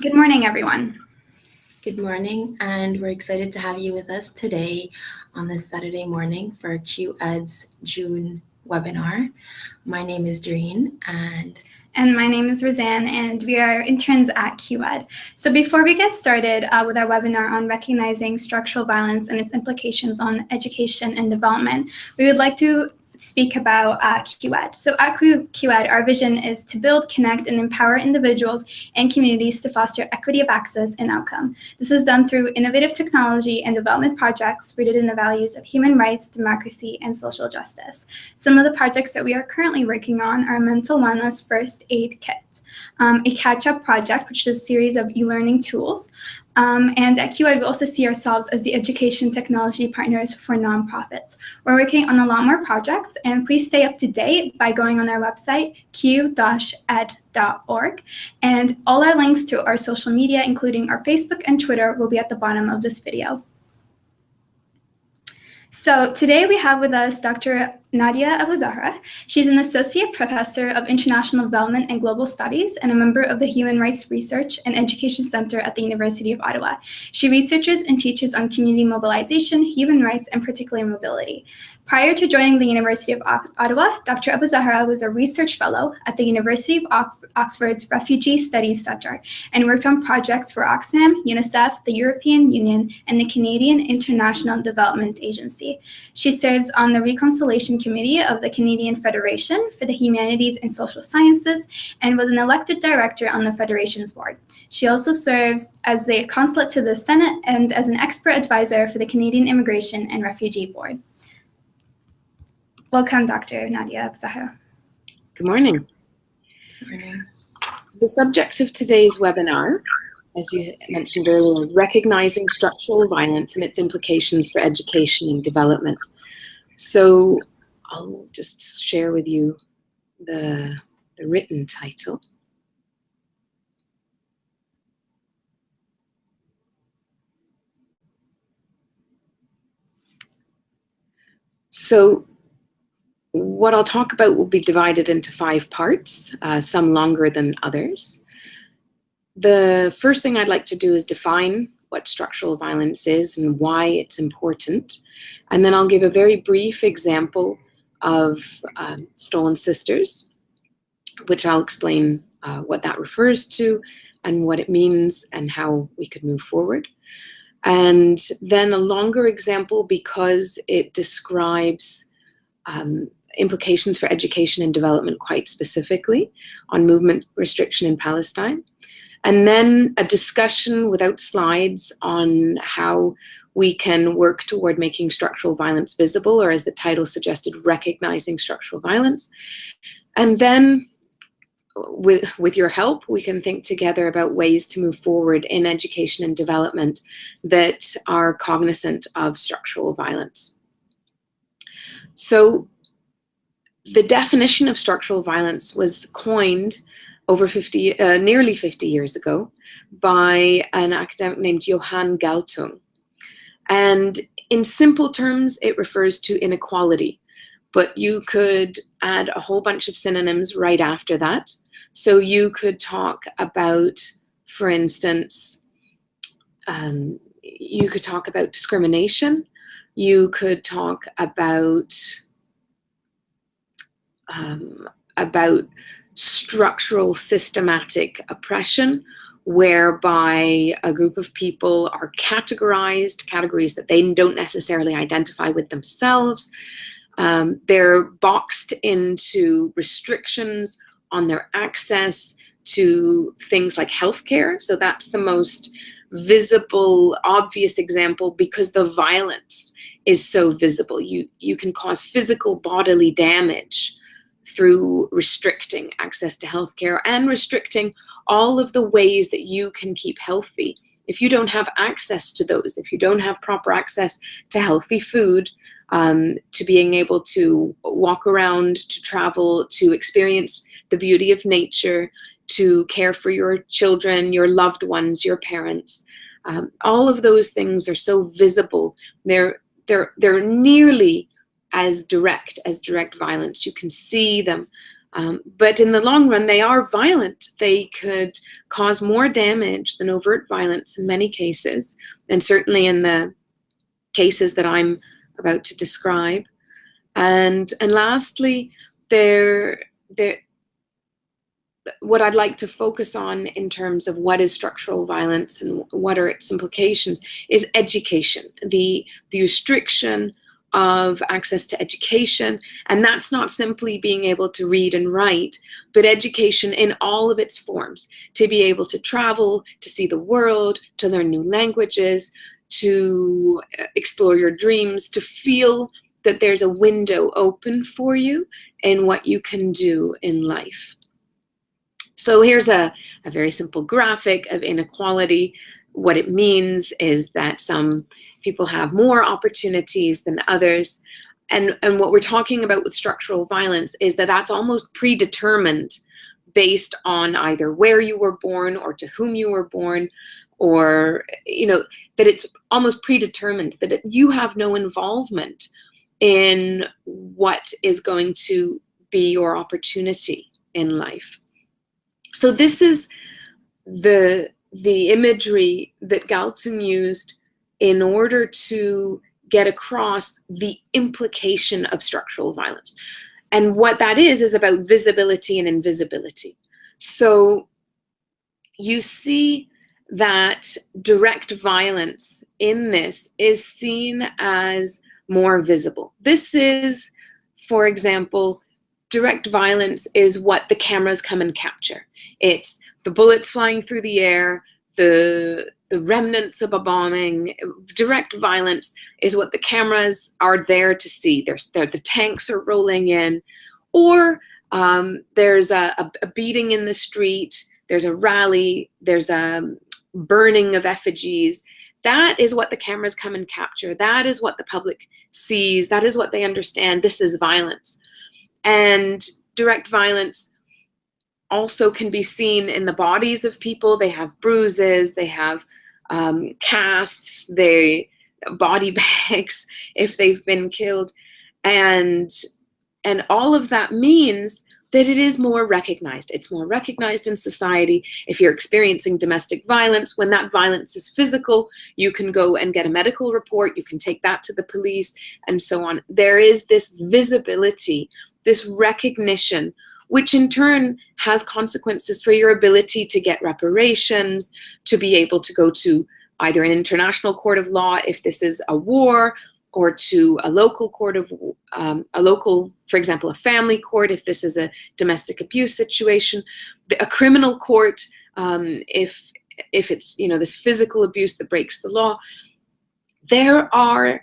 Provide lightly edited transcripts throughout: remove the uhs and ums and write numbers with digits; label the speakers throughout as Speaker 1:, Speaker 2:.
Speaker 1: Good morning, everyone.
Speaker 2: Good morning, and we're excited to have you with us today on this Saturday morning for QED's June webinar. My name is Doreen,
Speaker 1: and my name is Roseanne, and we are interns at QED. So before we get started with our webinar on recognizing structural violence and its implications on education and development, we would like to speak about QED. So at QED, our vision is to build, connect, and empower individuals and communities to foster equity of access and outcome. This is done through innovative technology and development projects rooted in the values of human rights, democracy, and social justice. Some of the projects that we are currently working on are Mental Wellness First Aid Kit, a catch-up project, which is a series of e-learning tools. And at QED, we also see ourselves as the education technology partners for nonprofits. We're working on a lot more projects, and please stay up to date by going on our website, q-ed.org. And all our links to our social media, including our Facebook and Twitter, will be at the bottom of this video. So today we have with us Dr. Nadia Abu Zahra. She's an associate professor of international development and global studies and a member of the Human Rights Research and Education Center at the University of Ottawa. She researches and teaches on community mobilization, human rights, and particular mobility. Prior to joining the University of Ottawa, Dr. Abu Zahra was a research fellow at the University of Oxford's Refugee Studies Center and worked on projects for Oxfam, UNICEF, the European Union, and the Canadian International Development Agency. She serves on the Reconciliation Committee of the Canadian Federation for the Humanities and Social Sciences and was an elected director on the Federation's board. She also serves as the consulate to the Senate and as an expert advisor for the Canadian Immigration and Refugee Board. Welcome, Dr. Nadia Abu Zahra.
Speaker 3: Good morning.
Speaker 2: Good morning.
Speaker 3: The subject of today's webinar, as you mentioned earlier, is recognizing structural violence and its implications for education and development. So I'll just share with you the written title. So what I'll talk about will be divided into 5 parts, some longer than others. The first thing I'd like to do is define what structural violence is and why it's important. And then I'll give a very brief example of Stolen Sisters, which I'll explain what that refers to and what it means and how we could move forward. And then a longer example because it describes implications for education and development quite specifically on movement restriction in Palestine. And then a discussion without slides on how we can work toward making structural violence visible, or as the title suggested, recognizing structural violence. And then with your help, we can think together about ways to move forward in education and development that are cognizant of structural violence. So the definition of structural violence was coined over nearly 50 years ago by an academic named Johann Galtung. And in simple terms, it refers to inequality, but you could add a whole bunch of synonyms right after that. So you could talk about, for instance, you could talk about discrimination. You could talk about structural systematic oppression, whereby a group of people are categorized, categories that they don't necessarily identify with themselves. They're boxed into restrictions on their access to things like healthcare. So that's the most visible, obvious example because the violence is so visible. You can cause physical bodily damage through restricting access to healthcare and restricting all of the ways that you can keep healthy. If you don't have access to those, if you don't have proper access to healthy food, to being able to walk around, to travel, to experience the beauty of nature, to care for your children, your loved ones, your parents, all of those things are so visible. They're nearly as direct violence. You can see them But in the long run, they are violent. They could cause more damage than overt violence in many cases, and certainly in the cases that I'm about to describe. And lastly, what I'd like to focus on in terms of what is structural violence and what are its implications is education, the restriction of access to education. And that's not simply being able to read and write, but education in all of its forms, to be able to travel, to see the world, to learn new languages, to explore your dreams, to feel that there's a window open for you in what you can do in life. So here's a very simple graphic of inequality. What it means is that some people have more opportunities than others. And what we're talking about with structural violence is that that's almost predetermined based on either where you were born or to whom you were born, or, that it's almost predetermined, that you have no involvement in what is going to be your opportunity in life. So this is the imagery that Galtung used in order to get across the implication of structural violence. And what that is about visibility and invisibility. So you see that direct violence in this is seen as more visible. This is, for example, direct violence is what the cameras come and capture. It's the bullets flying through the air, the remnants of a bombing. Direct violence is what the cameras are there to see. The tanks are rolling in, or there's a beating in the street, there's a rally, there's a burning of effigies. That is what the cameras come and capture. That is what the public sees. That is what they understand. This is violence. And direct violence also can be seen in the bodies of people. They have bruises, they have casts, body bags if they've been killed. And all of that means that it is more recognized. It's more recognized in society. If you're experiencing domestic violence, when that violence is physical, you can go and get a medical report, you can take that to the police, and so on. There is this visibility, this recognition, which in turn has consequences for your ability to get reparations, to be able to go to either an international court of law if this is a war, or to a local court of, for example, a family court if this is a domestic abuse situation, a criminal court if it's this physical abuse that breaks the law. There are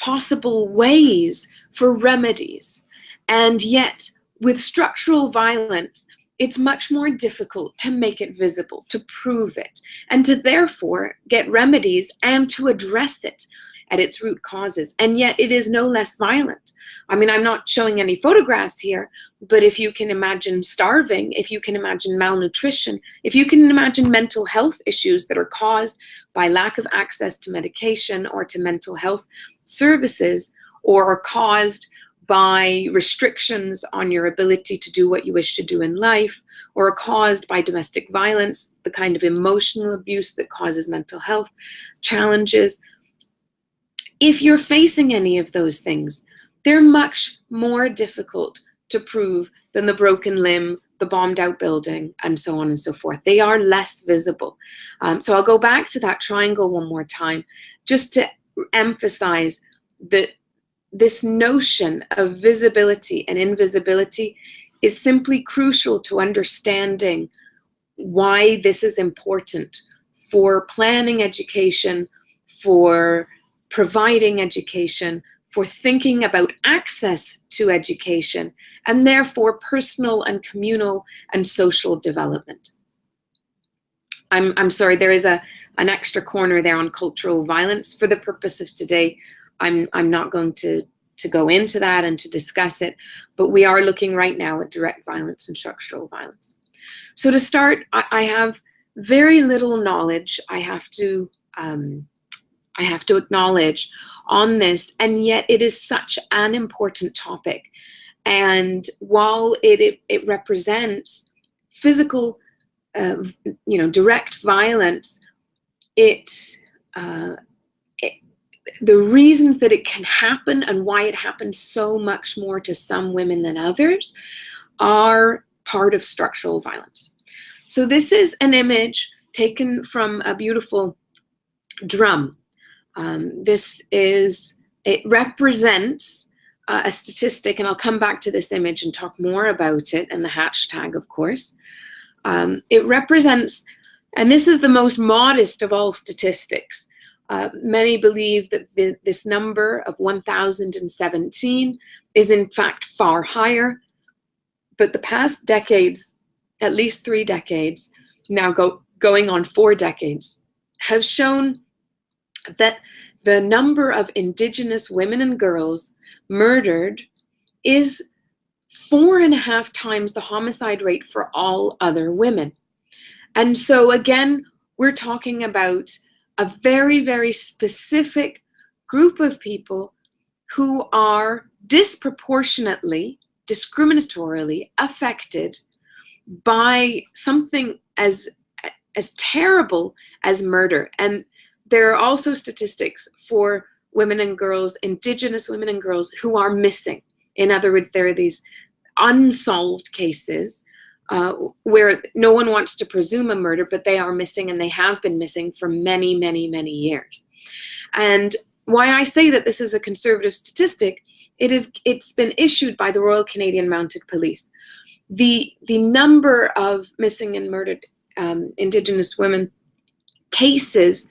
Speaker 3: possible ways for remedies, and yet with structural violence, it's much more difficult to make it visible, to prove it, and to therefore get remedies and to address it at its root causes. And yet it is no less violent. I mean, I'm not showing any photographs here, but if you can imagine starving, if you can imagine malnutrition, if you can imagine mental health issues that are caused by lack of access to medication or to mental health services, or are caused by restrictions on your ability to do what you wish to do in life, or are caused by domestic violence, the kind of emotional abuse that causes mental health challenges. If you're facing any of those things, they're much more difficult to prove than the broken limb, the bombed out building, and so on and so forth. They are less visible. So I'll go back to that triangle one more time, just to emphasize that this notion of visibility and invisibility is simply crucial to understanding why this is important for planning education, for providing education, for thinking about access to education, and therefore personal and communal and social development. I'm sorry, there is an extra corner there on cultural violence. For the purpose of today, I'm not going to go into that and to discuss it, but we are looking right now at direct violence and structural violence. So to start, I have very little knowledge. I have to acknowledge on this, and yet it is such an important topic. And while it represents physical, direct violence, the reasons that it can happen and why it happens so much more to some women than others are part of structural violence. So this is an image taken from a beautiful drum. It represents a statistic, and I'll come back to this image and talk more about it and the hashtag, of course. It represents, and this is the most modest of all statistics. Many believe that this number of 1,017 is in fact far higher, but the past decades, at least 3 decades, now going on 4 decades, have shown that the number of Indigenous women and girls murdered is 4.5 times the homicide rate for all other women. And so again, we're talking about a very, very specific group of people who are disproportionately, discriminatorily affected by something as terrible as murder. And there are also statistics for women and girls, Indigenous women and girls, who are missing. In other words, there are these unsolved cases where no one wants to presume a murder, but they are missing, and they have been missing for many, many, many years. And why I say that this is a conservative statistic, it's been issued by the Royal Canadian Mounted Police. The number of missing and murdered Indigenous women cases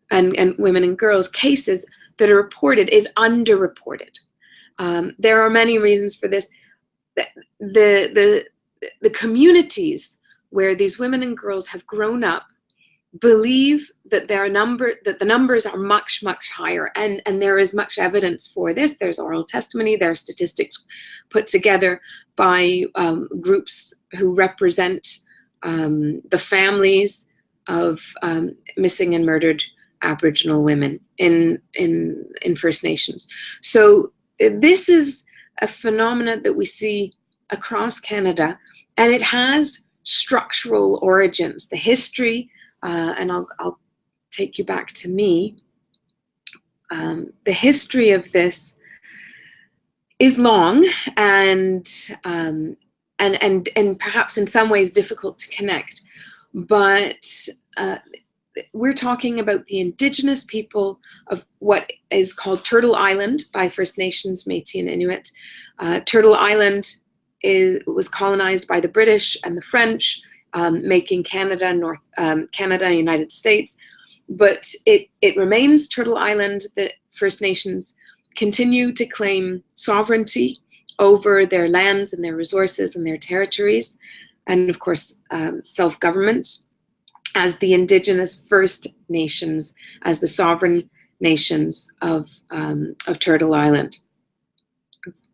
Speaker 3: and women and girls cases that are reported is underreported. There are many reasons for this. The communities where these women and girls have grown up believe that the numbers are much, much higher, and there is much evidence for this. There's oral testimony, there are statistics put together by groups who represent the families of missing and murdered Aboriginal women in First Nations. So this is a phenomenon that we see across Canada, and it has structural origins. The history, and I'll take you back to me. The history of this is long and perhaps in some ways difficult to connect, but we're talking about the Indigenous people of what is called Turtle Island by First Nations, Métis and Inuit. Turtle Island was colonized by the British and the French, making Canada, United States. But it remains Turtle Island. The First Nations continue to claim sovereignty over their lands and their resources and their territories, and of course self-government as the Indigenous First Nations, as the sovereign nations of Turtle Island.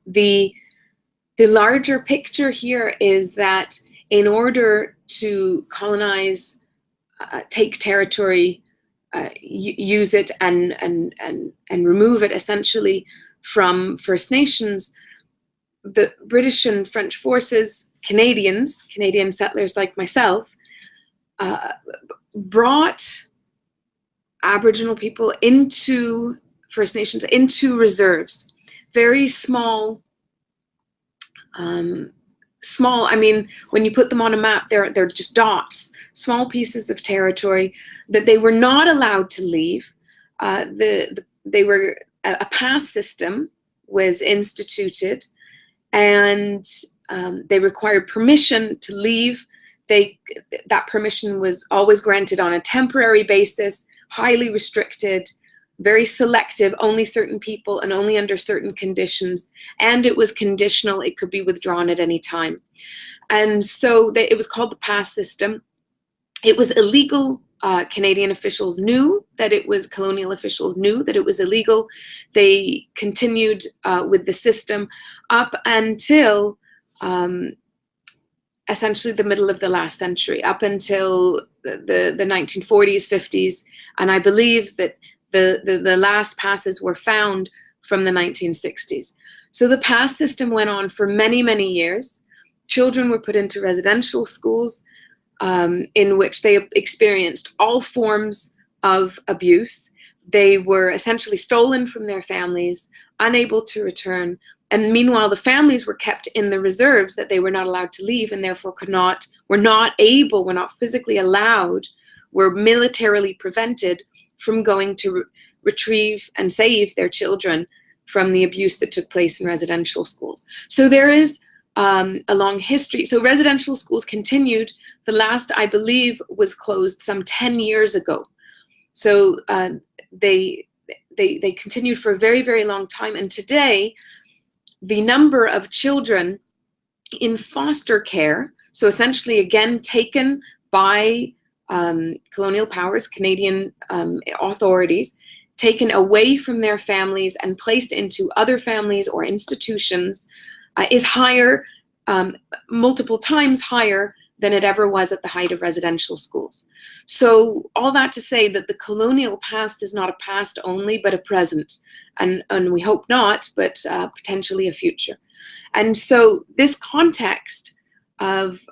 Speaker 3: The larger picture here is that in order to colonize, take territory, use it and remove it essentially from First Nations, the British and French forces, Canadian settlers like myself, brought Aboriginal people into First Nations, into reserves, very small, I mean, when you put them on a map, they're just dots, small pieces of territory that they were not allowed to leave. A pass system was instituted, and they required permission to leave. That permission was always granted on a temporary basis, highly restricted, very selective, only certain people and only under certain conditions. And it was conditional, it could be withdrawn at any time. And so it was called the pass system. It was illegal. Canadian officials knew that it was, colonial officials knew that it was illegal. They continued with the system up until essentially the middle of the last century, up until the 1940s, 50s. And I believe that the last passes were found from the 1960s. So the PASS system went on for many, many years. Children were put into residential schools in which they experienced all forms of abuse. They were essentially stolen from their families, unable to return. And meanwhile, the families were kept in the reserves that they were not allowed to leave, and therefore were not physically allowed, were militarily prevented from going to retrieve and save their children from the abuse that took place in residential schools. So there is a long history. So residential schools continued. The last, I believe, was closed some 10 years ago. So they continued for a very, very long time. And today, the number of children in foster care, so essentially, again, taken by colonial powers, Canadian authorities, taken away from their families and placed into other families or institutions, is higher, multiple times higher than it ever was at the height of residential schools. So all that to say that the colonial past is not a past only, but a present. And we hope not, but potentially a future. And so this context of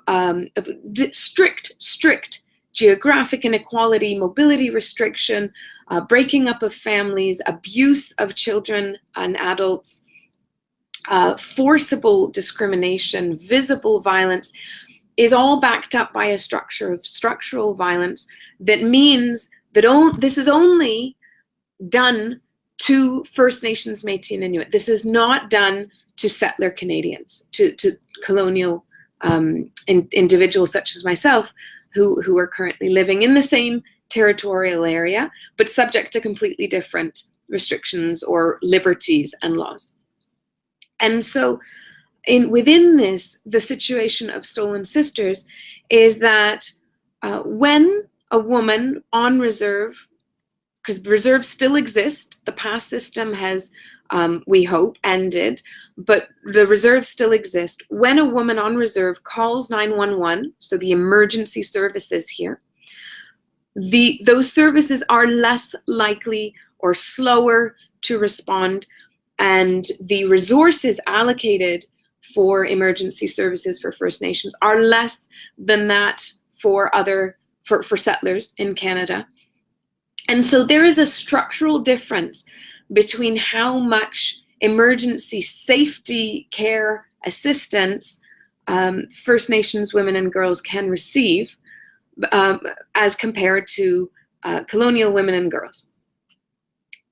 Speaker 3: strict geographic inequality, mobility restriction, breaking up of families, abuse of children and adults, forcible discrimination, visible violence, is all backed up by a structure of structural violence that means that this is only done to First Nations, Métis, and Inuit. This is not done to settler Canadians, to colonial individuals such as myself who are currently living in the same territorial area, but subject to completely different restrictions or liberties and laws. And so within this, the situation of stolen sisters is that when a woman on reserve, because reserves still exist, the PASS system has, we hope, ended, but the reserves still exist. When a woman on reserve calls 911, so the emergency services here, those services are less likely or slower to respond, and the resources allocated for emergency services for First Nations are less than that for settlers in Canada. And so there is a structural difference between how much emergency safety care assistance First Nations women and girls can receive as compared to colonial women and girls.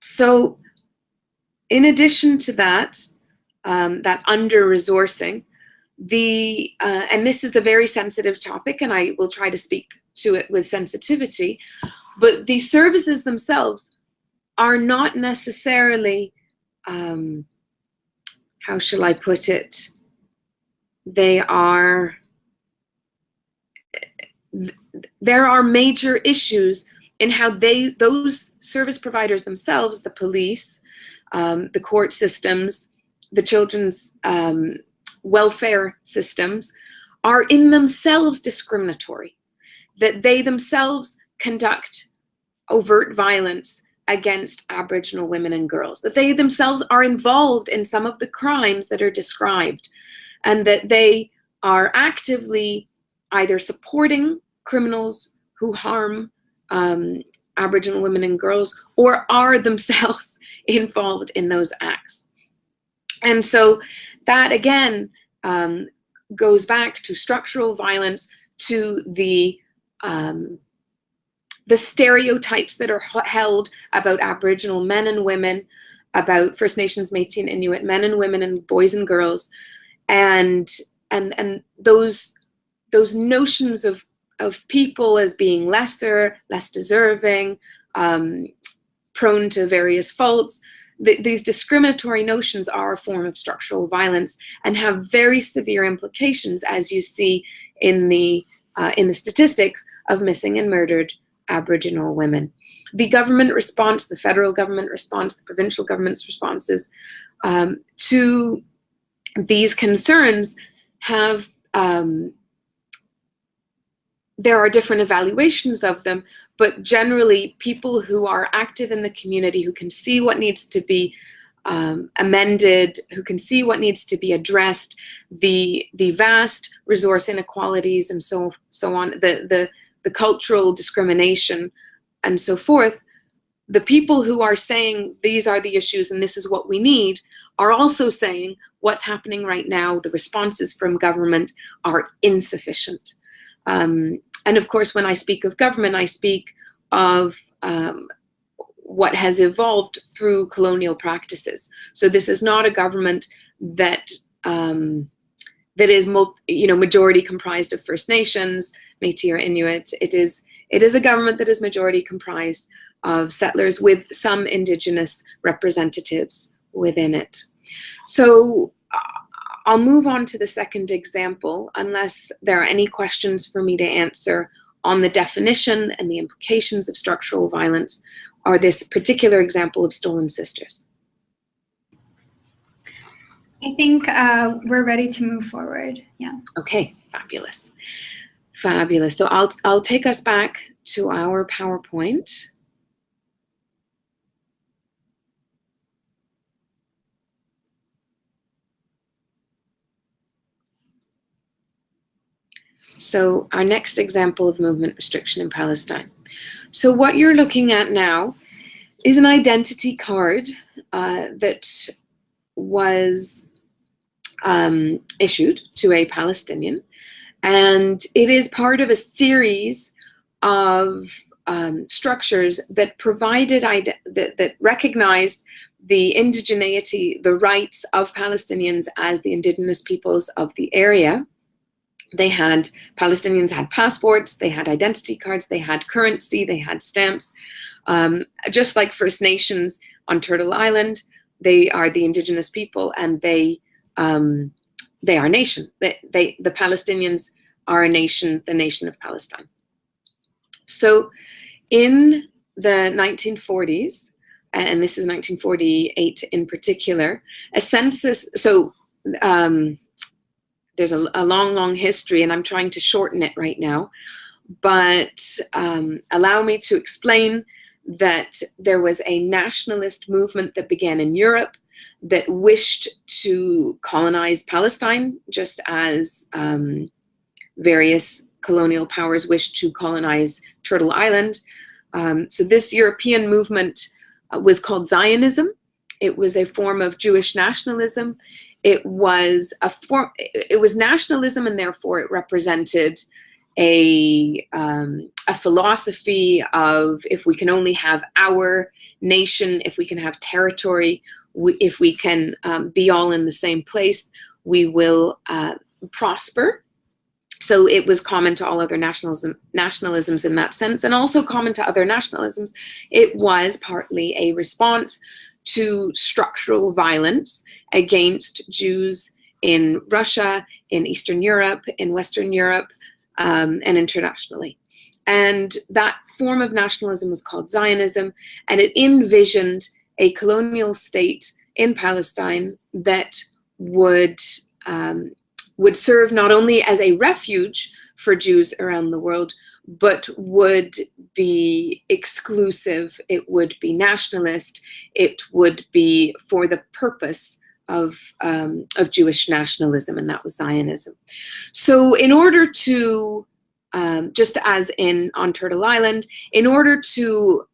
Speaker 3: So in addition to that, that under-resourcing, and this is a very sensitive topic, and I will try to speak to it with sensitivity, but the services themselves are not necessarily, how shall I put it, there are major issues in how those service providers themselves, the police, the court systems, the children's welfare systems, are in themselves discriminatory, that they themselves conduct overt violence against Aboriginal women and girls, that they themselves are involved in some of the crimes that are described, and that they are actively either supporting criminals who harm Aboriginal women and girls, or are themselves involved in those acts. And so that again goes back to structural violence, to the stereotypes that are held about Aboriginal men and women, about First Nations, Métis, and Inuit men and women and boys and girls, and those notions of people as being lesser, less deserving, prone to various faults. These discriminatory notions are a form of structural violence and have very severe implications, as you see in the statistics of missing and murdered Aboriginal women. The government response, the federal government response, the provincial government's responses to these concerns have, there are different evaluations of them, but generally people who are active in the community, who can see what needs to be amended, who can see what needs to be addressed, the vast resource inequalities and so on, the cultural discrimination and so forth, the people who are saying these are the issues and this is what we need are also saying what's happening right now, the responses from government are insufficient. And of course, when I speak of government, I speak of what has evolved through colonial practices. So this is not a government that that is majority comprised of First Nations, Métis or Inuit. It is a government that is majority comprised of settlers with some Indigenous representatives within it. So I'll move on to the second example, unless there are any questions for me to answer on the definition and the implications of structural violence, or this particular example of stolen sisters.
Speaker 1: I think we're ready to move forward. Yeah.
Speaker 3: Okay, fabulous. Fabulous. So I'll take us back to our PowerPoint. So our next example of movement restriction in Palestine. So what you're looking at now is an identity card that was issued to a Palestinian, and it is part of a series of structures that provided that recognized the indigeneity, the rights of Palestinians as the indigenous peoples of the area. Palestinians had passports, they had identity cards, they had currency, they had stamps. Just like First Nations on Turtle Island, they are the indigenous people, and they are a nation. The Palestinians are a nation, the nation of Palestine. So in the 1940s, and this is 1948 in particular, a census, there's a long, long history, and I'm trying to shorten it right now, but allow me to explain that there was a nationalist movement that began in Europe that wished to colonize Palestine, just as various colonial powers wished to colonize Turtle Island. So this European movement was called Zionism. It was a form of Jewish nationalism. It was nationalism, and therefore it represented a philosophy of, if we can only have our nation, if we can have territory, if we can be all in the same place, we will prosper. So it was common to all other nationalisms in that sense, and also common to other nationalisms. It was partly a response to structural violence against Jews in Russia, in Eastern Europe, in Western Europe, and internationally. And that form of nationalism was called Zionism, and it envisioned a colonial state in Palestine that would serve not only as a refuge for Jews around the world, but would be exclusive, it would be nationalist, it would be for the purpose of Jewish nationalism, and that was Zionism. So in order to, just as on Turtle Island, in order to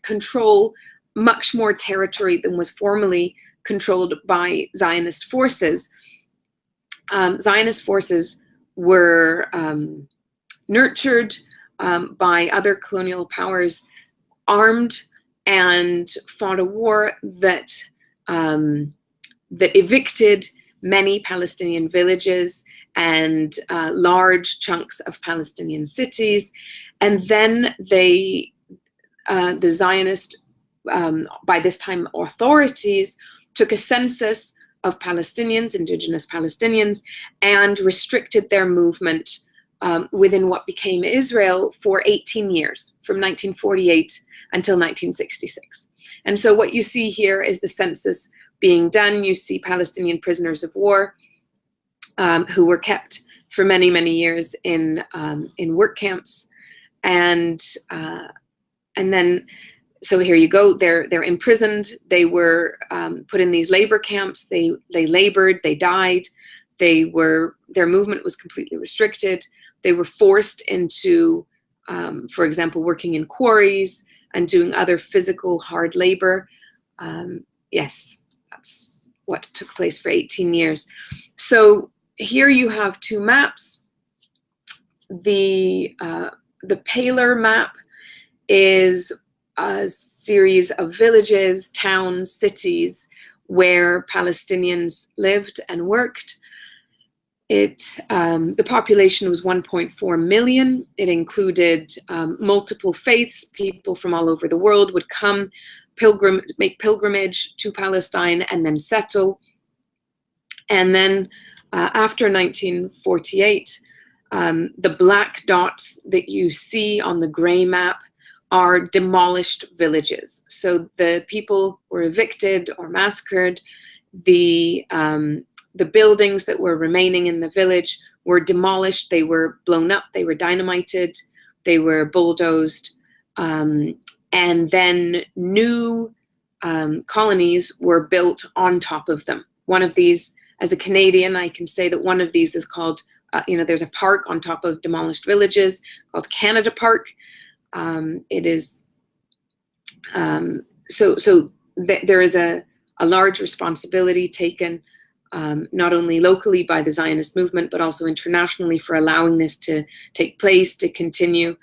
Speaker 3: control much more territory than was formerly controlled by Zionist forces were nurtured by other colonial powers, armed, and fought a war that evicted many Palestinian villages and large chunks of Palestinian cities. And then the Zionist, by this time authorities, took a census of Palestinians, indigenous Palestinians, and restricted their movement within what became Israel for 18 years, from 1948 until 1966. And so what you see here is the census being done. You see Palestinian prisoners of war who were kept for many, many years in work camps, and then So here you go. They're imprisoned. They were put in these labor camps. They labored. They died. Their movement was completely restricted. They were forced into, for example, working in quarries and doing other physical hard labor. Yes, that's what took place for 18 years. So here you have two maps. The paler map is a series of villages, towns, cities where Palestinians lived and worked. The population was 1.4 million. It included multiple faiths. People from all over the world would come, make pilgrimage to Palestine and then settle. And then after 1948, the black dots that you see on the gray map are demolished villages. So the people were evicted or massacred. The buildings that were remaining in the village were demolished. They were blown up. They were dynamited. They were bulldozed. And then new colonies were built on top of them. One of these, as a Canadian, I can say that one of these is called, there's a park on top of demolished villages called Canada Park. It is, there is a large responsibility taken not only locally by the Zionist movement, but also internationally for allowing this to take place, to continue.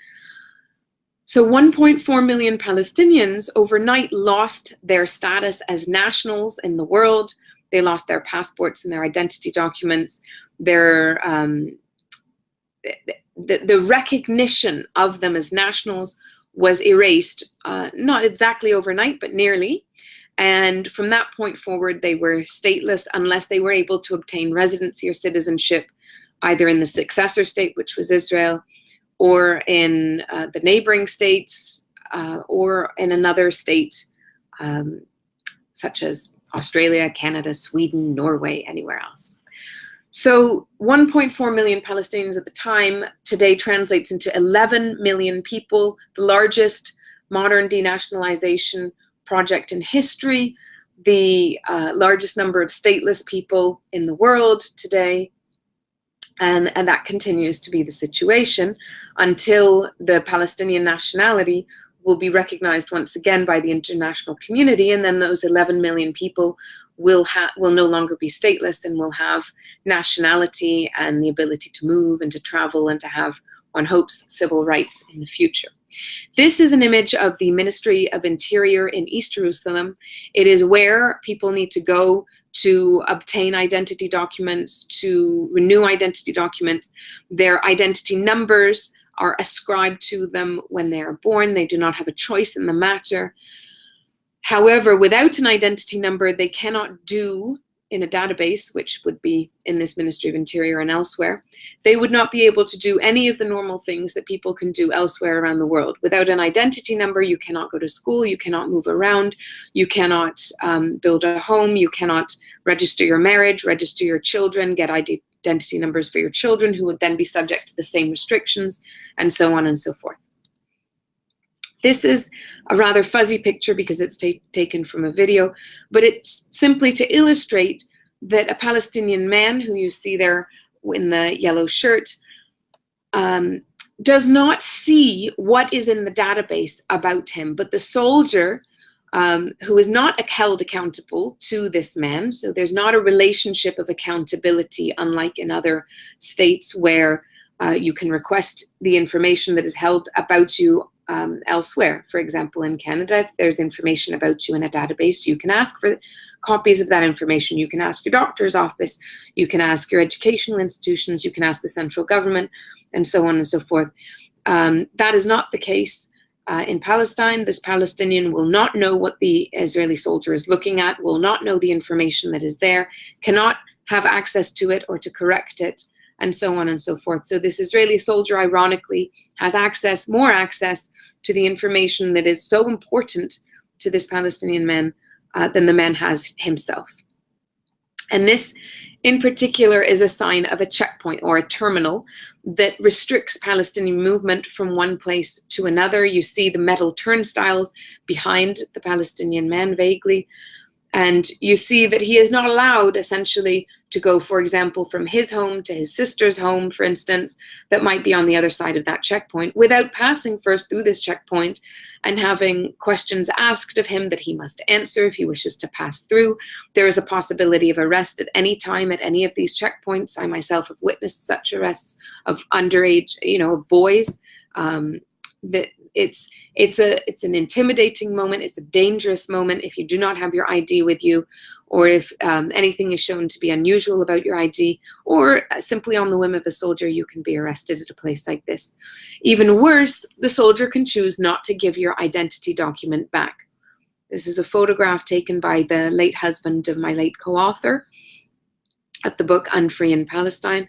Speaker 3: So 1.4 million Palestinians overnight lost their status as nationals in the world. They lost their passports and their identity documents. The recognition of them as nationals was erased, not exactly overnight, but nearly. And from that point forward, they were stateless unless they were able to obtain residency or citizenship, either in the successor state, which was Israel, or in the neighboring states, or in another state, such as Australia, Canada, Sweden, Norway, anywhere else. So 1.4 million Palestinians at the time today translates into 11 million people, the largest modern denationalization project in history, the largest number of stateless people in the world today. And that continues to be the situation until the Palestinian nationality will be recognized once again by the international community, and then those 11 million people will no longer be stateless and will have nationality and the ability to move and to travel and to have, one hopes, civil rights in the future. This is an image of the Ministry of Interior in East Jerusalem. It is where people need to go to obtain identity documents, to renew identity documents. Their identity numbers are ascribed to them when they are born. They do not have a choice in the matter. However, without an identity number, they cannot do in a database, which would be in this Ministry of Interior and elsewhere, they would not be able to do any of the normal things that people can do elsewhere around the world. Without an identity number, you cannot go to school, you cannot move around, you cannot build a home, you cannot register your marriage, register your children, get identity numbers for your children who would then be subject to the same restrictions, and so on and so forth. This is a rather fuzzy picture because it's taken from a video, but it's simply to illustrate that a Palestinian man, who you see there in the yellow shirt, does not see what is in the database about him, but the soldier, who is not held accountable to this man, so there's not a relationship of accountability, unlike in other states where you can request the information that is held about you elsewhere. For example, in Canada, if there's information about you in a database, you can ask for copies of that information. You can ask your doctor's office, you can ask your educational institutions, you can ask the central government, and so on and so forth. That is not the case in Palestine. This Palestinian will not know what the Israeli soldier is looking at, will not know the information that is there, cannot have access to it or to correct it, and so on and so forth. So this Israeli soldier, ironically, has more access to the information that is so important to this Palestinian man than the man has himself. And this, in particular, is a sign of a checkpoint or a terminal that restricts Palestinian movement from one place to another. You see the metal turnstiles behind the Palestinian men vaguely. And you see that he is not allowed, essentially, to go, for example, from his home to his sister's home, for instance, that might be on the other side of that checkpoint, without passing first through this checkpoint and having questions asked of him that he must answer if he wishes to pass through. There is a possibility of arrest at any time at any of these checkpoints. I myself have witnessed such arrests of underage, of boys. That it's an intimidating moment. It's a dangerous moment if you do not have your ID with you, or if anything is shown to be unusual about your ID, or simply on the whim of a soldier, you can be arrested at a place like this. Even worse, the soldier can choose not to give your identity document back. This is a photograph taken by the late husband of my late co-author of the book Unfree in Palestine,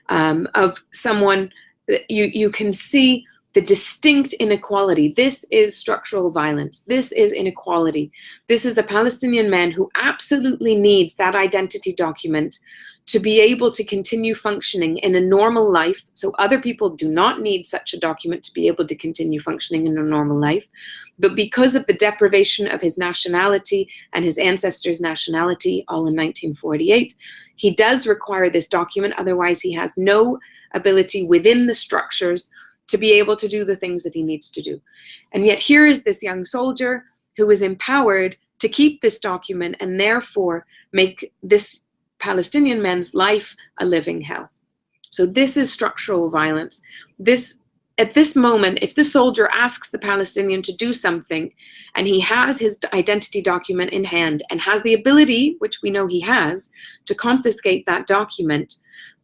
Speaker 3: of someone that you can see the distinct inequality. This is structural violence. This is inequality. This is a Palestinian man who absolutely needs that identity document to be able to continue functioning in a normal life. So other people do not need such a document to be able to continue functioning in a normal life. But because of the deprivation of his nationality and his ancestors' nationality, all in 1948, he does require this document. Otherwise, he has no ability within the structures to be able to do the things that he needs to do. And yet here is this young soldier who is empowered to keep this document and therefore make this Palestinian man's life a living hell. So this is structural violence. At this moment, if the soldier asks the Palestinian to do something and he has his identity document in hand and has the ability, which we know he has, to confiscate that document,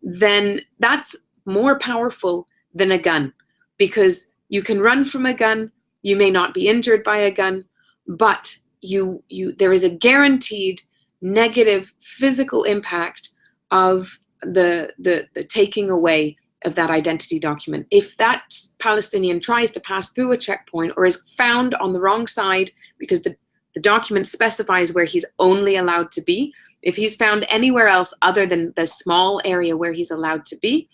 Speaker 3: then that's more powerful than a gun. Because you can run from a gun, you may not be injured by a gun, but there is a guaranteed negative physical impact of the taking away of that identity document. If that Palestinian tries to pass through a checkpoint or is found on the wrong side because the document specifies where he's only allowed to be, if he's found anywhere else other than the small area where he's allowed to be,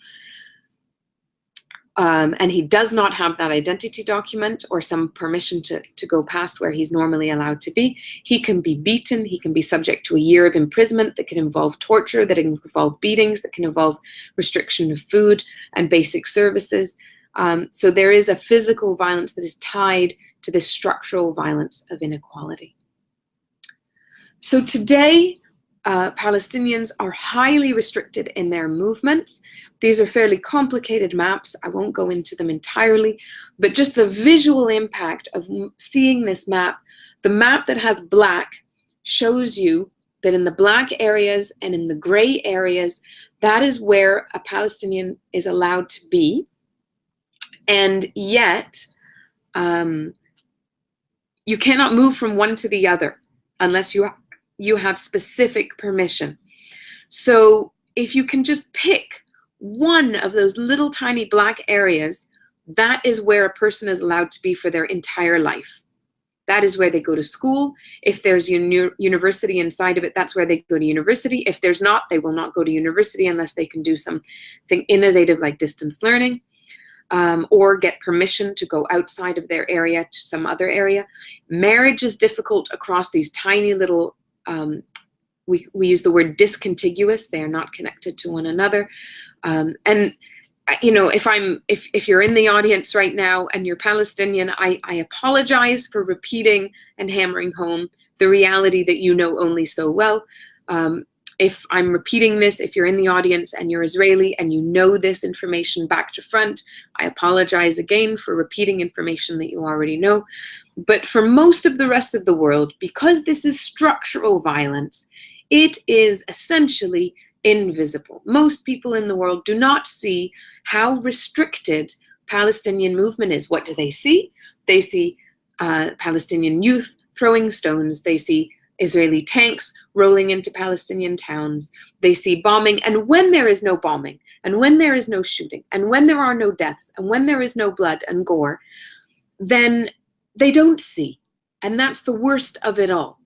Speaker 3: and he does not have that identity document or some permission to go past where he's normally allowed to be, he can be beaten, he can be subject to a year of imprisonment that can involve torture, that can involve beatings, that can involve restriction of food and basic services. So there is a physical violence that is tied to this structural violence of inequality. So today, Palestinians are highly restricted in their movements. These are fairly complicated maps. I won't go into them entirely, but just the visual impact of seeing this map, the map that has black shows you that in the black areas and in the gray areas, that is where a Palestinian is allowed to be. And yet, you cannot move from one to the other unless you have specific permission. So if you can just pick one of those little tiny black areas, that is where a person is allowed to be for their entire life. That is where they go to school. If there's university inside of it, that's where they go to university. If there's not, they will not go to university unless they can do something innovative like distance learning, or get permission to go outside of their area to some other area. Marriage is difficult across these tiny little we use the word discontiguous. They are not connected to one another. And if you're in the audience right now and you're Palestinian, I apologize for repeating and hammering home the reality that you know only so well. If I'm repeating this, if you're in the audience and you're Israeli and you know this information back to front, I apologize again for repeating information that you already know. But for most of the rest of the world, because this is structural violence, it is essentially invisible. Most people in the world do not see how restricted Palestinian movement is. What do they see? They see Palestinian youth throwing stones. They see Israeli tanks rolling into Palestinian towns. They see bombing. And when there is no bombing, and when there is no shooting, and when there are no deaths, and when there is no blood and gore, then they don't see. And that's the worst of it all,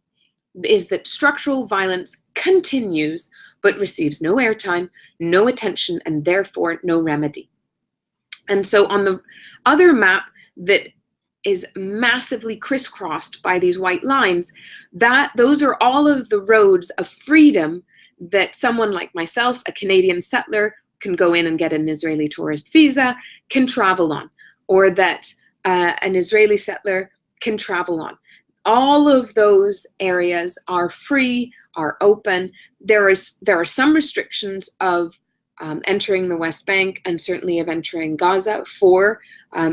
Speaker 3: is that structural violence continues but receives no airtime, no attention, and therefore no remedy. And so on the other map that is massively crisscrossed by these white lines, those are all of the roads of freedom that someone like myself, a Canadian settler, can go in and get an Israeli tourist visa, can travel on, or that an Israeli settler can travel on. All of those areas are free, are open. There are some restrictions of entering the West Bank and certainly of entering Gaza for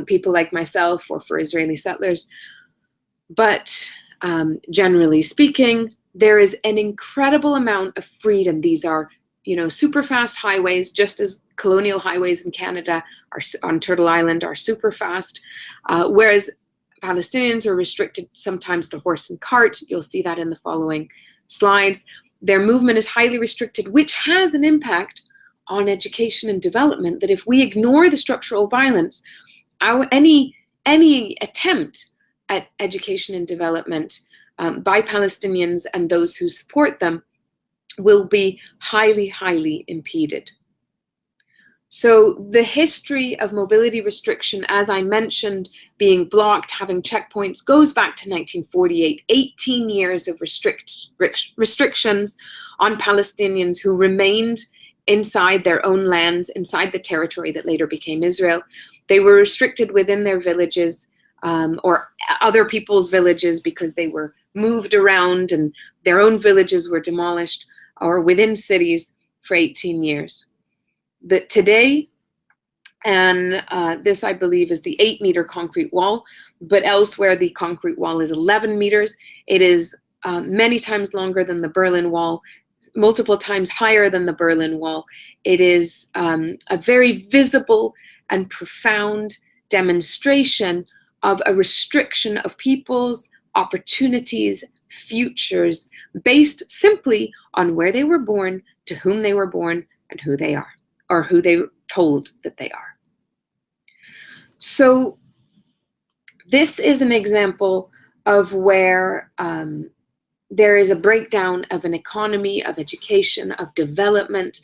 Speaker 3: people like myself or for Israeli settlers. But generally speaking, there is an incredible amount of freedom. These are, super fast highways, just as colonial highways in Canada on Turtle Island are super fast, whereas Palestinians are restricted sometimes to horse and cart. You'll see that in the following slides. Their movement is highly restricted, which has an impact on education and development, that if we ignore the structural violence, any attempt at education and development by Palestinians and those who support them will be highly, highly impeded. So the history of mobility restriction, as I mentioned, being blocked, having checkpoints, goes back to 1948, 18 years of restrictions on Palestinians who remained inside their own lands, inside the territory that later became Israel. They were restricted within their villages or other people's villages because they were moved around and their own villages were demolished, or within cities for 18 years. But today, and this I believe is the 8-meter concrete wall, but elsewhere the concrete wall is 11 meters. It is many times longer than the Berlin Wall, multiple times higher than the Berlin Wall. It is a very visible and profound demonstration of a restriction of people's opportunities, futures, based simply on where they were born, to whom they were born, and who they are, or who they were told that they are. So this is an example of where there is a breakdown of an economy, of education, of development.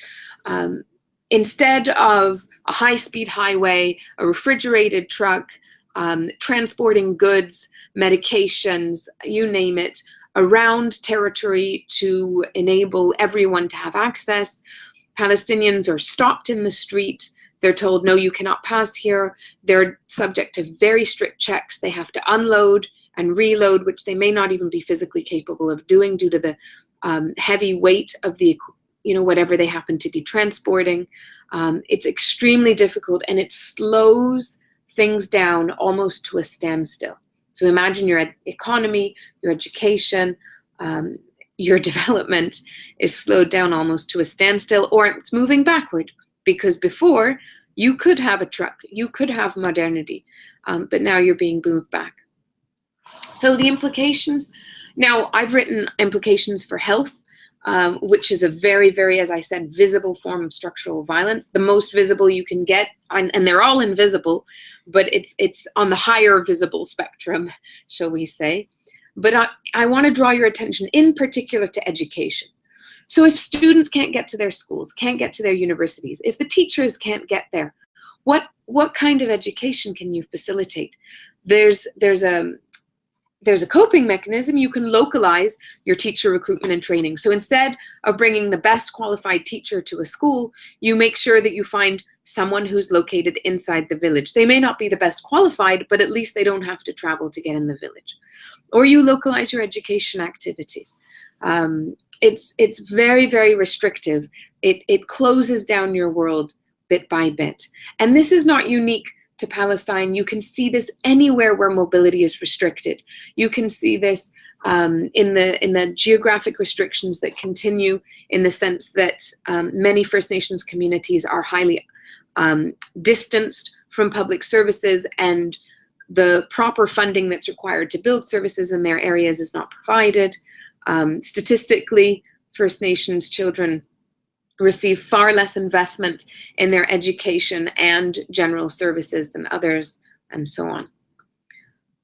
Speaker 3: Instead of a high-speed highway, a refrigerated truck, transporting goods, medications, you name it, around territory to enable everyone to have access, Palestinians are stopped in the street. They're told, no, you cannot pass here. They're subject to very strict checks. They have to unload and reload, which they may not even be physically capable of doing due to the heavy weight of the, whatever they happen to be transporting. It's extremely difficult, and it slows things down almost to a standstill. So imagine your economy, your education, your development is slowed down almost to a standstill, or it's moving backward, because before you could have a truck, you could have modernity, but now you're being moved back. So the implications, now I've written implications for health, which is a very, very, as I said, visible form of structural violence. The most visible you can get, and they're all invisible, but it's on the higher visible spectrum, shall we say. But I want to draw your attention in particular to education. So if students can't get to their schools, can't get to their universities, if the teachers can't get there, what kind of education can you facilitate? There's a coping mechanism. You can localize your teacher recruitment and training. So instead of bringing the best qualified teacher to a school, you make sure that you find someone who's located inside the village. They may not be the best qualified, but at least they don't have to travel to get in the village. Or you localize your education activities. It's very, very restrictive. It closes down your world bit by bit. And this is not unique to Palestine. You can see this anywhere where mobility is restricted. You can see this in the geographic restrictions that continue, in the sense that many First Nations communities are highly distanced from public services, and the proper funding that's required to build services in their areas is not provided. Statistically, First Nations children receive far less investment in their education and general services than others, and so on.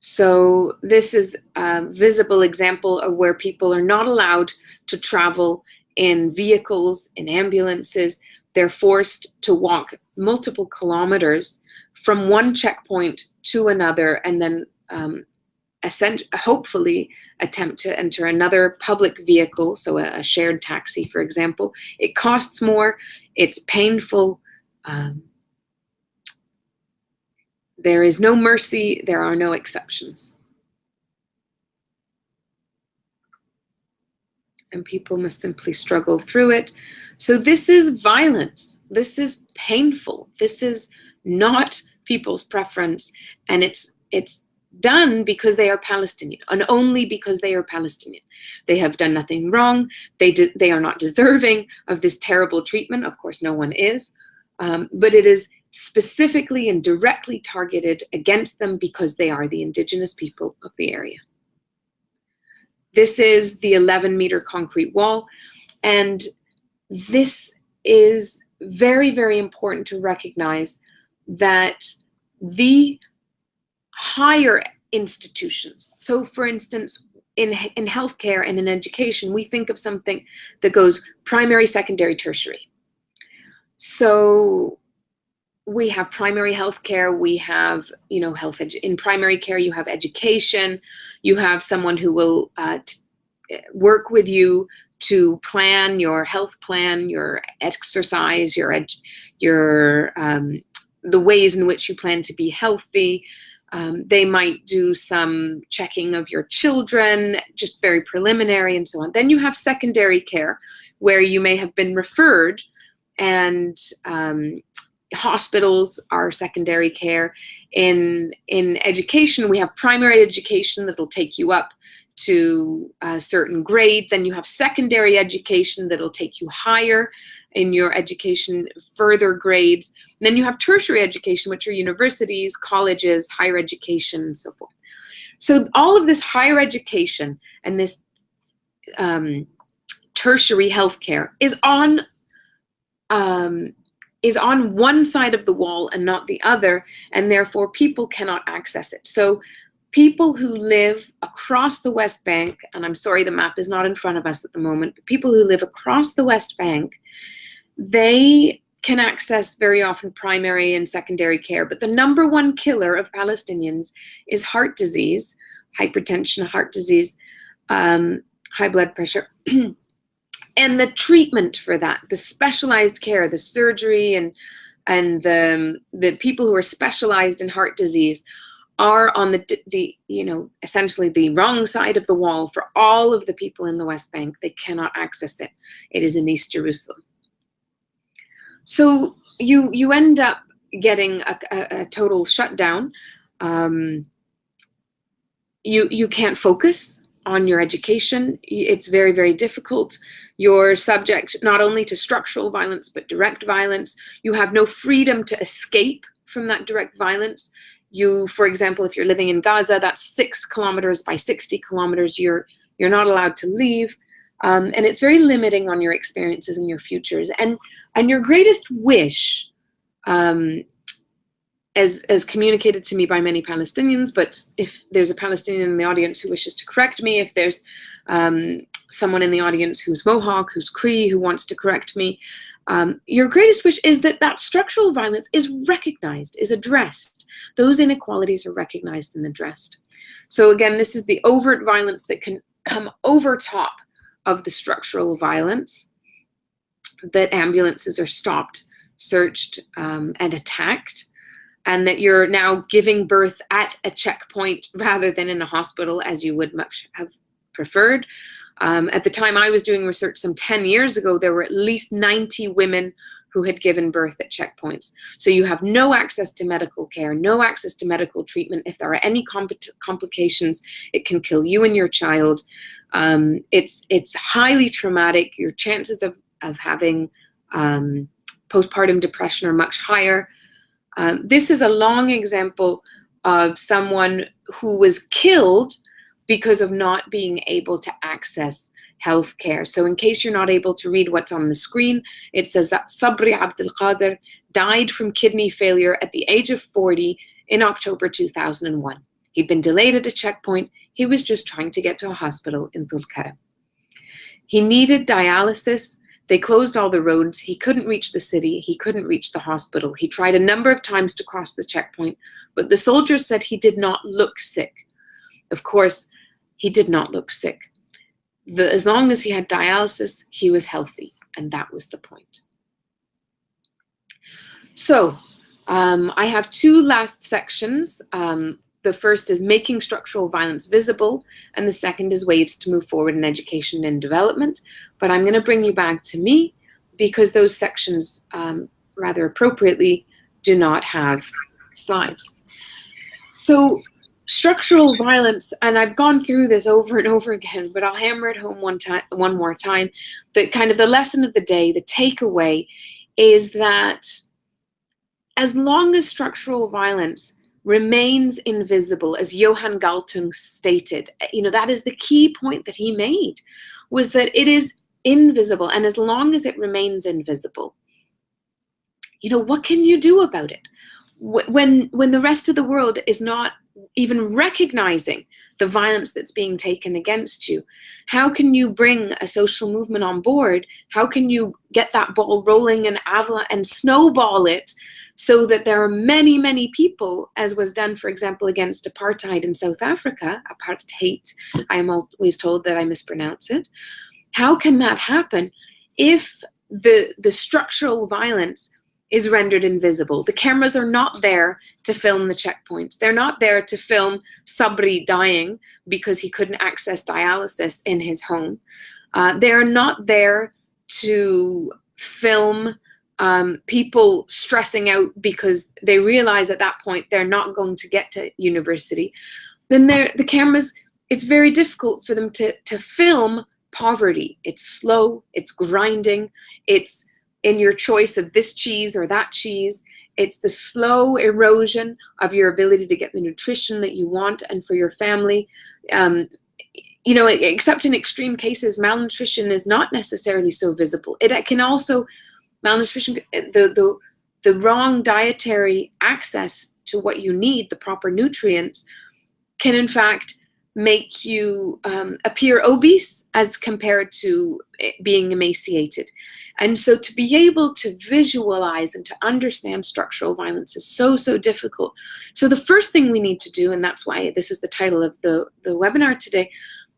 Speaker 3: So this is a visible example of where people are not allowed to travel in vehicles, in ambulances. they're forced to walk multiple kilometers from one checkpoint to another, and then hopefully attempt to enter another public vehicle, so a shared taxi, for example. It costs more, it's painful, there is no mercy, there are no exceptions. And people must simply struggle through it. So this is violence. This is painful. This is not people's preference. And it's done because they are Palestinian, and only because they are Palestinian. They have done nothing wrong. They are not deserving of this terrible treatment. Of course, no one is. But it is specifically and directly targeted against them because they are the indigenous people of the area. This is the 11-meter concrete wall, and this is very, very important to recognize that the higher institutions, so for instance, in healthcare and in education, we think of something that goes primary, secondary, tertiary. So we have primary health care, we have, in primary care, you have education, you have someone who will work with you to plan your health plan, your exercise, the ways in which you plan to be healthy. They might do some checking of your children, just very preliminary and so on. Then you have secondary care, where you may have been referred, and hospitals are secondary care. In education, we have primary education that'll take you up to a certain grade. Then you have secondary education that'll take you higher in your education, further grades. And then you have tertiary education, which are universities, colleges, higher education, and so forth. So all of this higher education and this tertiary healthcare is on one side of the wall and not the other, and therefore people cannot access it. So people who live across the West Bank, and I'm sorry the map is not in front of us at the moment, but people who live across the West Bank, they can access very often primary and secondary care. But the number one killer of Palestinians is heart disease, hypertension, heart disease, high blood pressure. And the treatment for that, the specialized care, the surgery, and the people who are specialized in heart disease are on the essentially the wrong side of the wall for all of the people in the West Bank. They cannot access it. It is in East Jerusalem. So you end up getting a total shutdown. You can't focus on your education. It's very, very difficult. You're subject not only to structural violence, but direct violence. You have no freedom to escape from that direct violence. For example, if you're living in Gaza, that's 6 kilometers by 60 kilometers. You're not allowed to leave. And it's very limiting on your experiences and your futures. And your greatest wish, as communicated to me by many Palestinians, but if there's a Palestinian in the audience who wishes to correct me, if there's someone in the audience who's Mohawk, who's Cree, who wants to correct me, your greatest wish is that structural violence is recognized, is addressed. Those inequalities are recognized and addressed. So again, this is the overt violence that can come over top of the structural violence, that ambulances are stopped, searched, and attacked, and that you're now giving birth at a checkpoint rather than in a hospital, as you would much have preferred. At the time I was doing research some 10 years ago, there were at least 90 women who had given birth at checkpoints. So you have no access to medical care, no access to medical treatment. If there are any complications, it can kill you and your child. It's highly traumatic. Your chances of having postpartum depression are much higher. This is a long example of someone who was killed because of not being able to access health care. So in case you're not able to read what's on the screen, it says that Sabri Abdel Qadir died from kidney failure at the age of 40 in October 2001. He'd been delayed at a checkpoint. He was just trying to get to a hospital in Tul Karam. He needed dialysis. They closed all the roads. He couldn't reach the city. He couldn't reach the hospital. He tried a number of times to cross the checkpoint, but the soldiers said he did not look sick. Of course, he did not look sick. As long as he had dialysis, he was healthy, and that was the point. So I have two last sections. The first is making structural violence visible, and the second is ways to move forward in education and development. But I'm going to bring you back to me because those sections, rather appropriately, do not have slides. So structural violence, and I've gone through this over and over again, but I'll hammer it home one more time. That kind of the lesson of the day, the takeaway, is that as long as structural violence remains invisible, as Johan Galtung stated, that is the key point that he made, was that it is invisible, and as long as it remains invisible, what can you do about it? When the rest of the world is not even recognizing the violence that's being taken against you, how can you bring a social movement on board? How can you get that ball rolling and snowball it so that there are many, many people, as was done, for example, against apartheid in South Africa, apartheid, I am always told that I mispronounce it. How can that happen if the structural violence is rendered invisible? The cameras are not there to film the checkpoints. They're not there to film Sabri dying because he couldn't access dialysis in his home. They're not there to film people stressing out because they realize at that point they're not going to get to university. Then the cameras, it's very difficult for them to film poverty. It's slow, it's grinding, it's in your choice of this cheese or that cheese. It's the slow erosion of your ability to get the nutrition that you want and for your family. Except in extreme cases, malnutrition is not necessarily so visible. It can also, malnutrition, the wrong dietary access to what you need, the proper nutrients, can in fact make you appear obese as compared to being emaciated. And so to be able to visualize and to understand structural violence is so, so difficult. So the first thing we need to do, and that's why this is the title of the webinar today,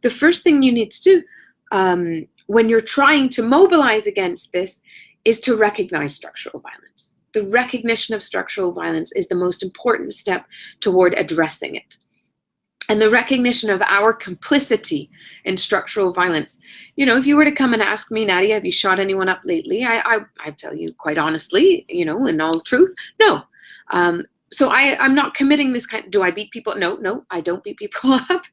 Speaker 3: the first thing you need to do when you're trying to mobilize against this is to recognize structural violence. The recognition of structural violence is the most important step toward addressing it. And the recognition of our complicity in structural violence. If you were to come and ask me, Nadia, have you shot anyone up lately? I tell you quite honestly, in all truth, no. So I'm not committing this kind. Do I beat people? No, I don't beat people up.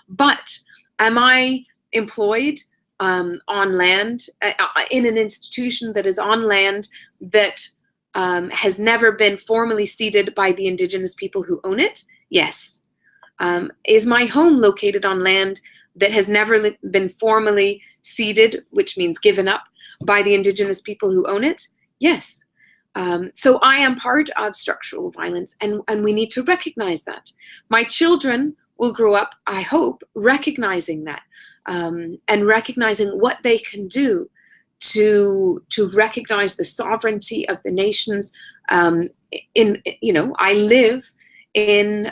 Speaker 3: But am I employed on land, in an institution that is on land that has never been formally ceded by the indigenous people who own it? Yes. Is my home located on land that has never been formally ceded, which means given up, by the indigenous people who own it? Yes. So I am part of structural violence, and we need to recognize that. My children will grow up, I hope, recognizing that, and recognizing what they can do to recognize the sovereignty of the nations. I live in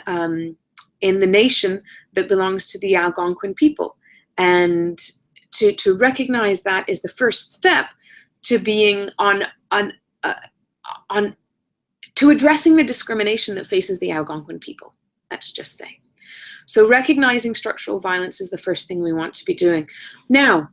Speaker 3: the nation that belongs to the Algonquin people. And to recognize that is the first step to being to addressing the discrimination that faces the Algonquin people, let's just say. So recognizing structural violence is the first thing we want to be doing. Now,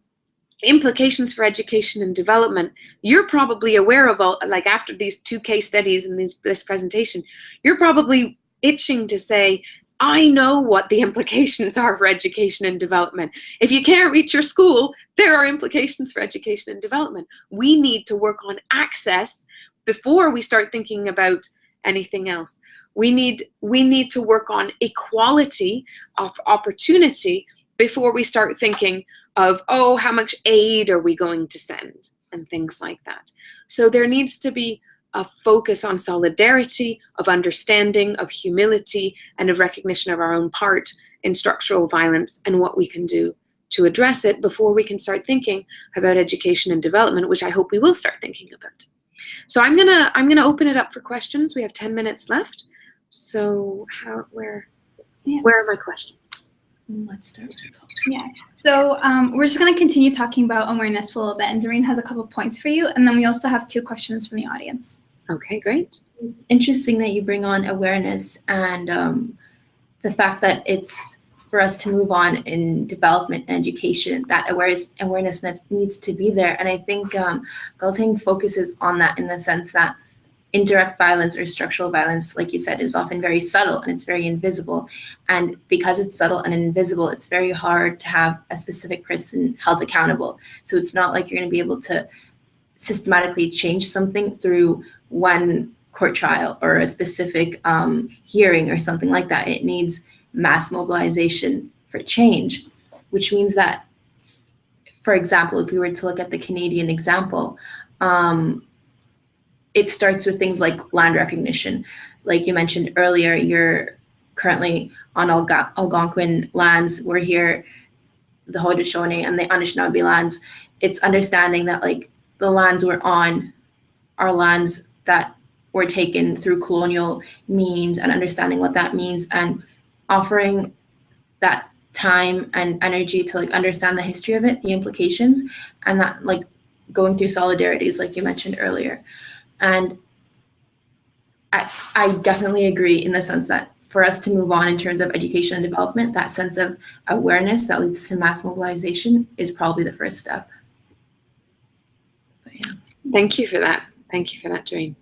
Speaker 3: implications for education and development. You're probably aware of all, like after these two case studies and this presentation, you're probably itching to say, I know what the implications are for education and development. If you can't reach your school, there are implications for education and development. We need to work on access before we start thinking about anything else. We need to work on equality of opportunity before we start thinking of, oh, how much aid are we going to send and things like that. So there needs to be a focus on solidarity, of understanding, of humility, and of recognition of our own part in structural violence and what we can do to address it before we can start thinking about education and development, which I hope we will start thinking about. So I'm gonna open it up for questions. We have 10 minutes left. So where are my questions?
Speaker 2: Let's start with the topic.
Speaker 1: Yeah, so we're just going to continue talking about awareness for a little bit, and Doreen has a couple points for you, and then we also have 2 questions from the audience.
Speaker 3: Okay, great.
Speaker 2: It's interesting that you bring on awareness and the fact that it's for us to move on in development and education, that awareness needs to be there. And I think Galtang focuses on that in the sense that indirect violence or structural violence, like you said, is often very subtle and it's very invisible. And because it's subtle and invisible, it's very hard to have a specific person held accountable. So it's not like you're going to be able to systematically change something through one court trial or a specific hearing or something like that. It needs mass mobilization for change, which means that, for example, if we were to look at the Canadian example, it starts with things like land recognition. Like you mentioned earlier, you're currently on Algonquin lands. We're here, the Haudenosaunee and the Anishinaabe lands. It's understanding that like the lands we're on are lands that were taken through colonial means and understanding what that means and offering that time and energy to like understand the history of it, the implications, and that like going through solidarities like you mentioned earlier. And I definitely agree in the sense that for us to move on in terms of education and development, that sense of awareness that leads to mass mobilization is probably the first step. But yeah.
Speaker 3: Thank you for that. Thank you for that, Doreen.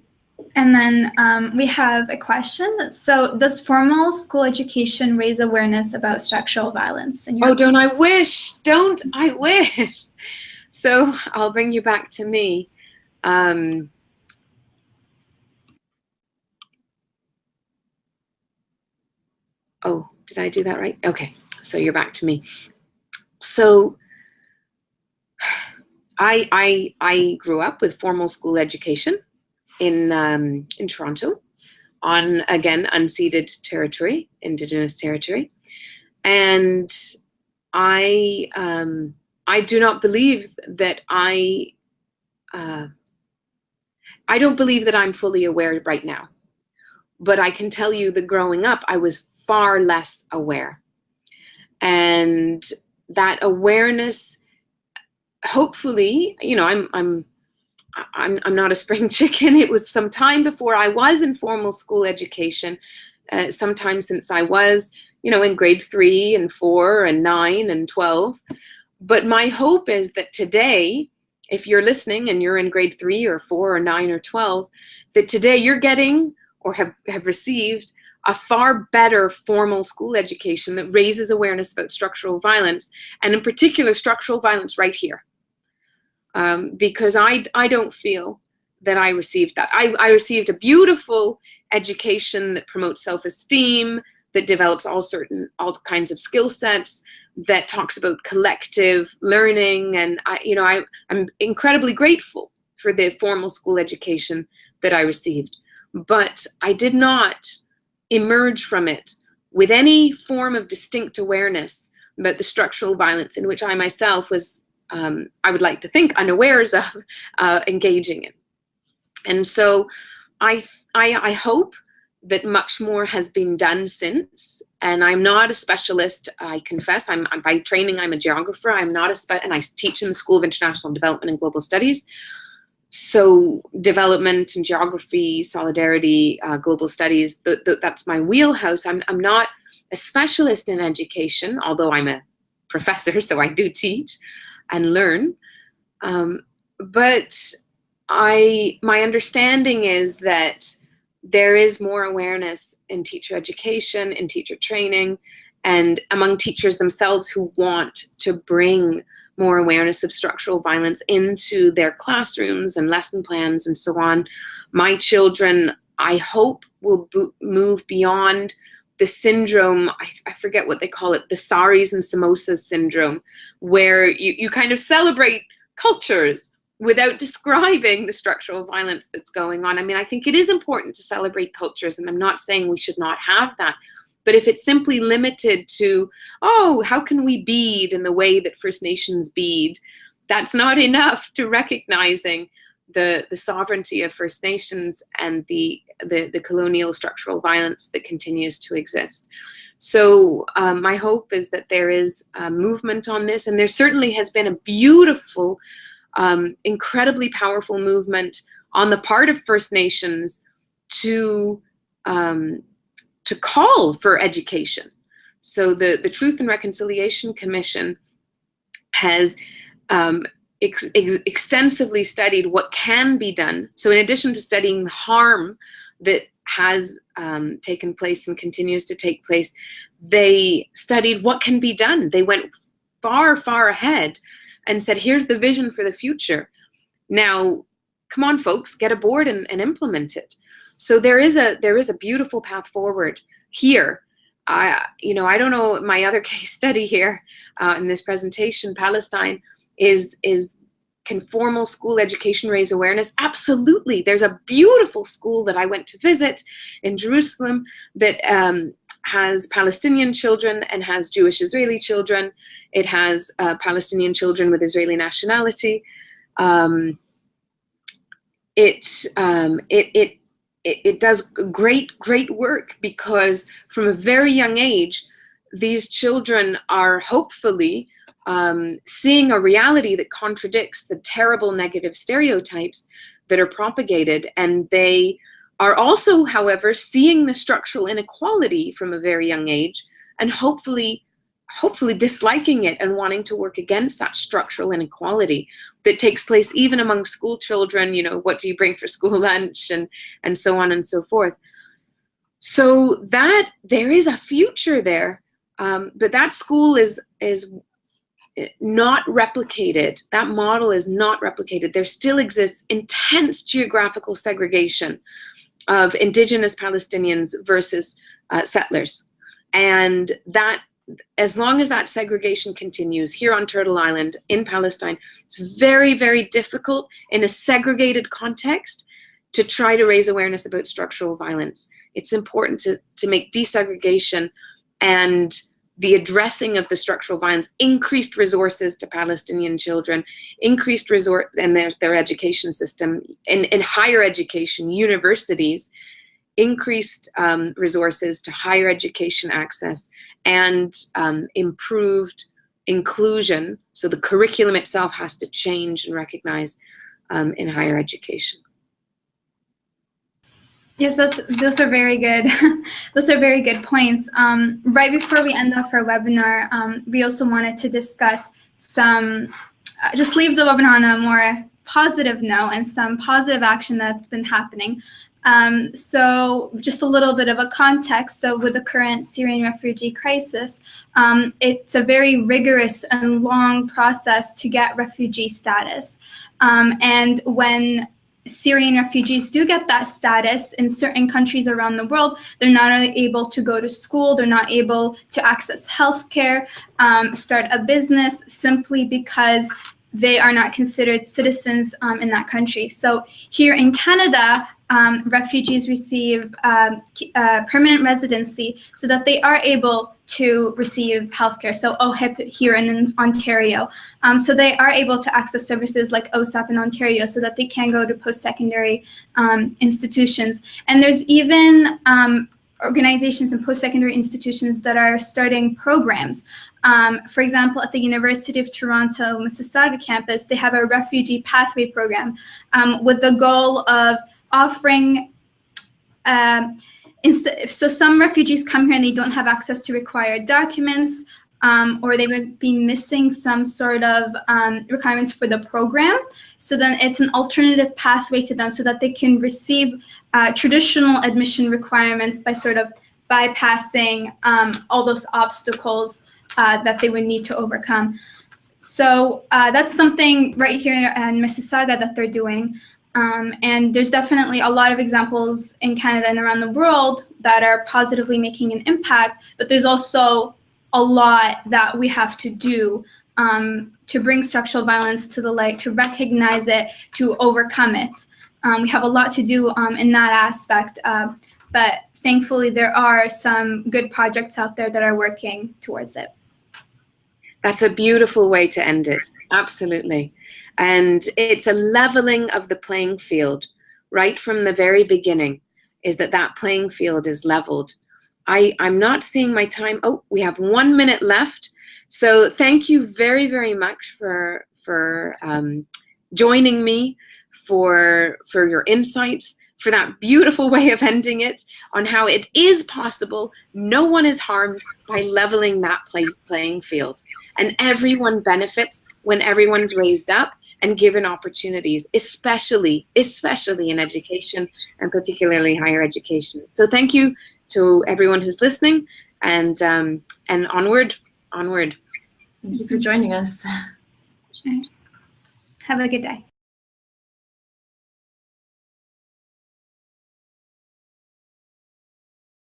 Speaker 1: And then we have a question. So does formal school education raise awareness about structural violence?
Speaker 3: Oh, don't I wish? Don't I wish? So I'll bring you back to me. Oh, did I do that right? Okay, so you're back to me. So I grew up with formal school education in Toronto on, again, unceded territory, Indigenous territory. And I do not believe that I don't believe that I'm fully aware right now. But I can tell you that growing up, I was far less aware. And that awareness, hopefully, you know, I'm not a spring chicken. It was some time before I was in formal school education, sometime since I was, you know, in grade 3 and 4 and 9 and 12. But my hope is that today, if you're listening and you're in grade 3 or 4 or 9 or 12, that today you're getting or have received a far better formal school education that raises awareness about structural violence, and in particular structural violence right here. Because I don't feel that I received that. I received a beautiful education that promotes self-esteem, that develops all kinds of skill sets, that talks about collective learning, and I'm incredibly grateful for the formal school education that I received. But I did not emerge from it with any form of distinct awareness about the structural violence in which I myself was, I would like to think, unawares of engaging in. And so I hope that much more has been done since, and I'm not a specialist, I confess. I'm by training, I'm a geographer. I'm not and I teach in the School of International Development and Global Studies. So development and geography, solidarity, global studies, that's my wheelhouse. I'm not a specialist in education, although I'm a professor, so I do teach and learn. But my understanding is that there is more awareness in teacher education, in teacher training, and among teachers themselves who want to bring more awareness of structural violence into their classrooms and lesson plans and so on. My children, I hope, will move beyond the syndrome, I forget what they call it, the saris and samosas syndrome, where you kind of celebrate cultures without describing the structural violence that's going on. I mean, I think it is important to celebrate cultures, and I'm not saying we should not have that, But if it's simply limited to, oh, how can we bead in the way that First Nations bead, that's not enough to recognizing the sovereignty of First Nations and the colonial structural violence that continues to exist. So my hope is that there is a movement on this, and there certainly has been a beautiful, incredibly powerful movement on the part of First Nations to call for education. So the Truth and Reconciliation Commission has extensively studied what can be done. So in addition to studying the harm that has taken place and continues to take place, they studied what can be done. They went far, far ahead and said, here's the vision for the future. Now, come on, folks, get aboard and implement it. So there is a beautiful path forward here. I don't know, my other case study here in this presentation, Palestine, is can formal school education raise awareness? Absolutely. There's a beautiful school that I went to visit in Jerusalem that has Palestinian children and has Jewish Israeli children. It has Palestinian children with Israeli nationality. It does great work, because from a very young age, these children are hopefully seeing a reality that contradicts the terrible negative stereotypes that are propagated. And they are also, however, seeing the structural inequality from a very young age, and hopefully disliking it and wanting to work against that structural inequality that takes place even among school children. What do you bring for school lunch, and so on and so forth. So that there is a future there, but that school is not replicated. That model is not replicated. There still exists intense geographical segregation of Indigenous Palestinians versus settlers, and that, as long as that segregation continues here on Turtle Island in Palestine, it's very, very difficult in a segregated context to try to raise awareness about structural violence. It's important to make desegregation and the addressing of the structural violence, increased resources to Palestinian children, increased resort and their education system, in higher education, universities, increased resources to higher education access, and improved inclusion. So the curriculum itself has to change and recognize in higher education.
Speaker 1: Yes, those are very good. Those are very good points. Right before we end off our webinar, we also wanted to discuss some, just leave the webinar on a more positive note and some positive action that's been happening. So just a little bit of a context. So with the current Syrian refugee crisis, it's a very rigorous and long process to get refugee status. And when Syrian refugees do get that status in certain countries around the world, they're not able to go to school, they're not able to access healthcare, start a business, simply because they are not considered citizens in that country. So here in Canada, refugees receive permanent residency so that they are able to receive healthcare. So OHIP here in Ontario. So they are able to access services like OSAP in Ontario so that they can go to post-secondary institutions. And there's even organizations and post-secondary institutions that are starting programs. For example, at the University of Toronto Mississauga campus, they have a refugee pathway program with the goal of offering, so some refugees come here and they don't have access to required documents, or they would be missing some sort of requirements for the program. So then it's an alternative pathway to them so that they can receive traditional admission requirements by sort of bypassing all those obstacles that they would need to overcome. So that's something right here in Mississauga that they're doing. And there's definitely a lot of examples in Canada and around the world that are positively making an impact, but there's also a lot that we have to do to bring structural violence to the light, to recognize it, to overcome it. We have a lot to do in that aspect, but thankfully there are some good projects out there that are working towards it.
Speaker 3: That's a beautiful way to end it. Absolutely. And it's a leveling of the playing field right from the very beginning, is that playing field is leveled. I'm not seeing my time. Oh, we have 1 minute left. So thank you very, very much for joining me, for your insights, for that beautiful way of ending it, on how it is possible. No one is harmed by leveling that playing field. And everyone benefits when everyone's raised up and given opportunities, especially in education, and particularly higher education. So thank you to everyone who's listening, and onward.
Speaker 2: Thank you for joining us.
Speaker 1: Have a good day.